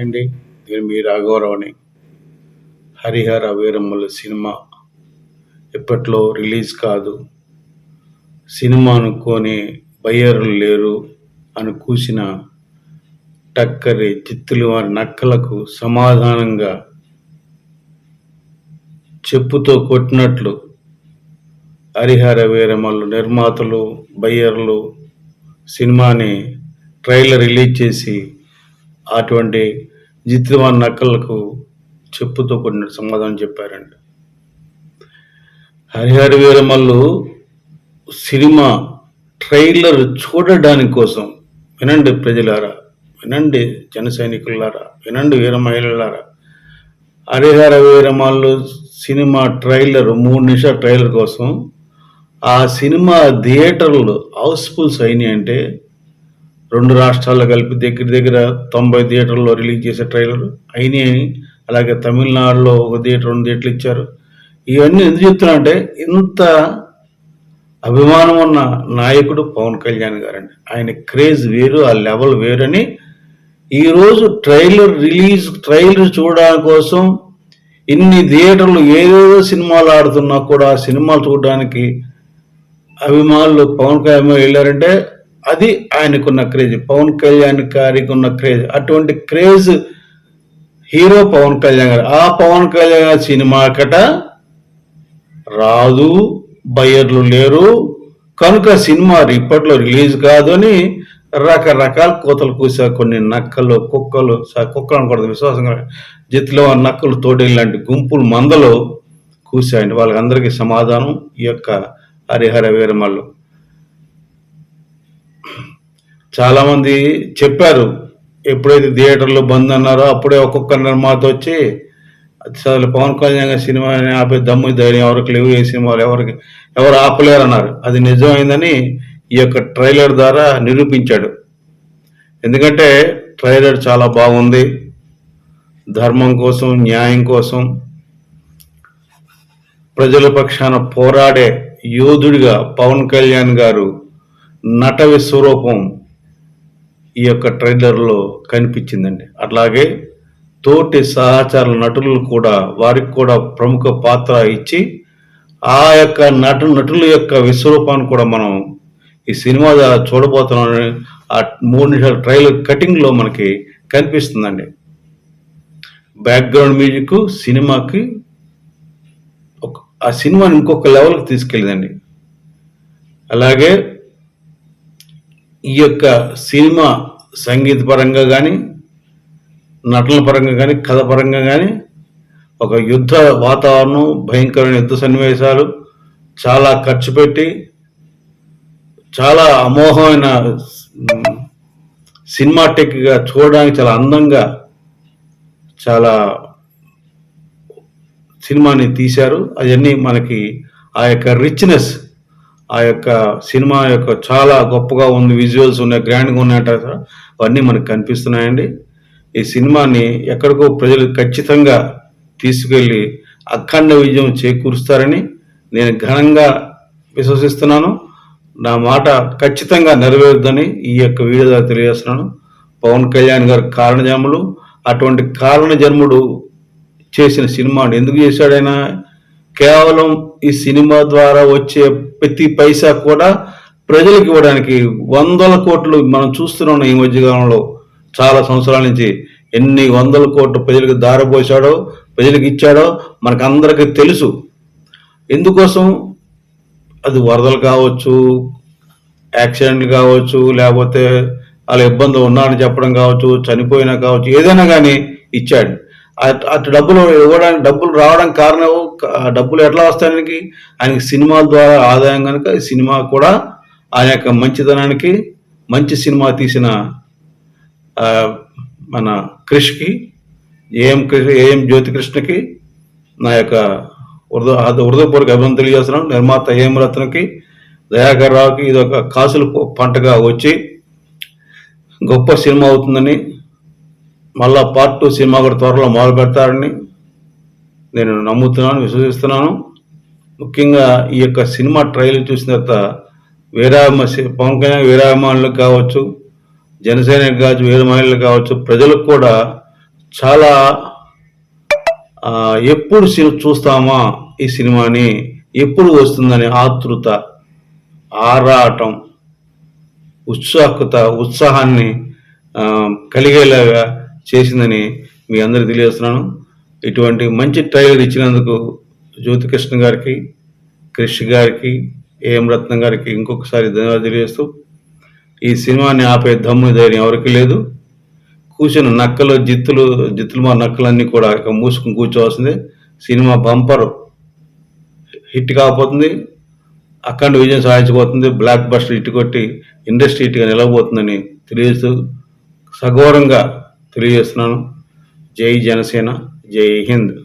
అండి. నేను మీ రాఘవరావుని. 'హరిహర వీరమ్మలు' సినిమా ఇప్పట్లో రిలీజ్ కాదు. సినిమా అనుకోని బయ్యర్లు లేరు అని కూసిన టక్కరి చిత్తులు వారి నక్కలకు సమాధానంగా చెప్పుతో కొట్టినట్లు 'హరిహర వీరమ్మలు' నిర్మాతలు, బయ్యర్లు సినిమాని ట్రైలర్ రిలీజ్ చేసి అటువంటి జిత్తులవారి నక్కలకు చెప్పుతో కొట్టిన సమాధానం చెప్పారండి. 'హరిహర వీరమ్మలు' సినిమా ట్రైలర్ చూడడానికి కోసం వినండి ప్రజలారా, వినండి జన సైనికులారా, వినండి వీర మహిళలారా. 'హరిహర వీరమ్మలు' సినిమా ట్రైలర్ 3 నిమిషాల ట్రైలర్ కోసం ఆ సినిమా థియేటర్లు హౌస్ఫుల్స్ అయినాయి అంటే 2 రాష్ట్రాల్లో కలిపి దగ్గర 90 థియేటర్లో రిలీజ్ చేసే ట్రైలర్ అయినాయి. అలాగే తమిళనాడులో 1 థియేటర్ 2 థియేటర్లు ఇచ్చారు. ఇవన్నీ ఎందుకు చెప్తున్నా అంటే, ఇంత అభిమానం ఉన్న నాయకుడు పవన్ కళ్యాణ్ గారండి. ఆయన క్రేజ్ వేరు, ఆ లెవెల్ వేరని ఈరోజు ట్రైలర్ చూడడానికి కోసం ఇన్ని థియేటర్లు ఏదేదో సినిమాలు ఆడుతున్నా కూడా ఆ సినిమాలు చూడడానికి అభిమానులు పవన్ కళ్యాణ్ వెళ్ళారంటే అది ఆయనకున్న క్రేజ్, పవన్ కళ్యాణ్ గారికి ఉన్న క్రేజ్. అటువంటి క్రేజ్ హీరో పవన్ కళ్యాణ్ గారు. ఆ పవన్ కళ్యాణ్ గారి సినిమా కట రాదు, బయ్యర్లు లేరు కనుక సినిమా ఇప్పట్లో రిలీజ్ కాదు అని రకరకాల కోతలు కూసారు. కొన్ని నక్కలు, కుక్కలు అనకూడదు, విశ్వాసంగా జిత్తులో నక్కలు, తోడేళ్ళు లాంటి గుంపులు మందలో కూసాయండి. వాళ్ళందరికీ సమాధానం ఈ యొక్క 'హరిహర వీరమ్మలు'. చాలామంది చెప్పారు, ఎప్పుడైతే థియేటర్లో బంద్ అన్నారో అప్పుడే ఒక్కొక్క నిర్మాత వచ్చి అసలు పవన్ కళ్యాణ్ సినిమా ఆపే దమ్ము ధైర్యం ఎవరికి లేవు, ఏ సినిమాలు ఎవరు ఆపలేరు అన్నారు. అది నిజమైందని ఈ యొక్క ట్రైలర్ ద్వారా నిరూపించాడు. ఎందుకంటే ట్రైలర్ చాలా బాగుంది. ధర్మం కోసం, న్యాయం కోసం, ప్రజల పక్షాన పోరాడే యోధుడిగా పవన్ కళ్యాణ్ గారు నట విశ్వరూపం ఈ యొక్క ట్రైలర్లో కనిపించిందండి. అట్లాగే తోటి సహచార నటులు కూడా, వారికి కూడా ప్రముఖ పాత్ర ఇచ్చి ఆ యొక్క నటుల యొక్క విశ్వరూపాన్ని కూడా మనం ఈ సినిమా చూడబోతున్నామని ఆ 3 నిమిషాల ట్రైలర్ కటింగ్లో మనకి కనిపిస్తుందండి. బ్యాక్గ్రౌండ్ మ్యూజిక్ సినిమాకి ఆ సినిమాని ఇంకొక లెవెల్కి తీసుకెళ్ళిందండి. అలాగే ఈ యొక్క సినిమా సంగీత పరంగా కానీ, నటన పరంగా కానీ, కథ పరంగా కానీ ఒక యుద్ధ వాతావరణం, భయంకరమైన యుద్ధ సన్నివేశాలు, చాలా ఖర్చు పెట్టి చాలా అమోఘమైన సినిమాటిక్గా చూడడానికి చాలా అందంగా చాలా సినిమాని తీశారు. అవన్నీ మనకి ఆ యొక్క రిచ్నెస్, ఆ యొక్క సినిమా యొక్క చాలా గొప్పగా ఉంది, విజువల్స్ ఉన్నాయి, గ్రాండ్గా ఉన్నాయంటారు, అవన్నీ మనకు కనిపిస్తున్నాయండి. ఈ సినిమాని ఎక్కడికో ప్రజలు ఖచ్చితంగా తీసుకెళ్ళి అఖండ విజయం చేకూరుస్తారని నేను ఘనంగా విశ్వసిస్తున్నాను. నా మాట ఖచ్చితంగా నెరవేరుద్దని ఈ యొక్క వీడియో ద్వారా తెలియజేస్తున్నాను. పవన్ కళ్యాణ్ గారు కారణజన్ములు. అటువంటి కారణజన్ముడు చేసిన సినిమాని ఎందుకు చేశాడైనా? కేవలం ఈ సినిమా ద్వారా వచ్చే ప్రతి పైసా కూడా ప్రజలకు ఇవ్వడానికి 100 కోట్లు మనం చూస్తున్నాం. ఈ మధ్యకాలంలో చాలా సంవత్సరాల నుంచి ఎన్ని 100 కోట్లు ప్రజలకు దారపోసాడో, ప్రజలకు ఇచ్చాడో మనకు అందరికీ తెలుసు. ఎందుకోసం? అది వరదలు కావచ్చు, యాక్సిడెంట్లు కావచ్చు, లేకపోతే వాళ్ళ ఇబ్బందులు ఉన్నారని చెప్పడం కావచ్చు, చనిపోయినా కావచ్చు, ఏదైనా కానీ ఇచ్చాడు. అటు డబ్బులు ఇవ్వడానికి, డబ్బులు రావడానికి కారణం, డబ్బులు ఎట్లా వస్తాయనికి ఆయనకి సినిమాల ద్వారా ఆదాయం కనుక ఈ సినిమా కూడా ఆయన యొక్క మంచితనానికి, మంచి సినిమా తీసిన మన క్రిష్కి, ఏఎం జ్యోతికృష్ణకి నా యొక్క హృదయపూర్వక అభినందనలు తెలియజేస్తున్నాను. నిర్మాత ఏఎం రత్నకి, దయాకర్ రావుకి ఇది ఒక కాసుల పంటగా వచ్చి గొప్ప సినిమా అవుతుందని, మళ్ళా పార్ట్ 2 సినిమా కూడా త్వరలో మొదలు పెడతారని నేను నమ్ముతున్నాను, విశ్వసిస్తున్నాను. ముఖ్యంగా ఈ యొక్క సినిమా ట్రైలర్ చూసిన తర్వాత పవన్ కళ్యాణ్ వీరాభిమానులకు కావచ్చు, జనసేనకు కావచ్చు, వీర మహిళలకు కావచ్చు, ప్రజలకు కూడా చాలా ఎప్పుడు చూస్తామా ఈ సినిమాని, ఎప్పుడు వస్తుందని ఆతృత, ఆరాటం, ఉత్సాహాన్ని కలిగేలాగా చేసిందని మీ అందరికి తెలియజేస్తున్నాను. ఇటువంటి మంచి ట్రైలర్ ఇచ్చినందుకు జ్యోతికృష్ణ గారికి, క్రిష్ గారికి, ఏఎం రత్నం గారికి ఇంకొకసారి ధన్యవాదాలు తెలియజేస్తూ, ఈ సినిమాని ఆపే దమ్ము ధైర్యం ఎవరికి లేదు. కూర్చున్న నక్కలు జిత్తులు మా నక్కలన్నీ కూడా ఇక మూసుకుని కూర్చోవాల్సిందే. సినిమా బంపర్ హిట్ కాకపోతుంది, అఖండ విజయం సాధించబోతుంది, బ్లాక్ బస్టర్ హిట్ కొట్టి ఇండస్ట్రీ హిట్గా నిలవబోతుందని తెలియజేస్తూ సగౌరవంగా తెలియజేస్తున్నాను. జై జనసేన, జై హింద్.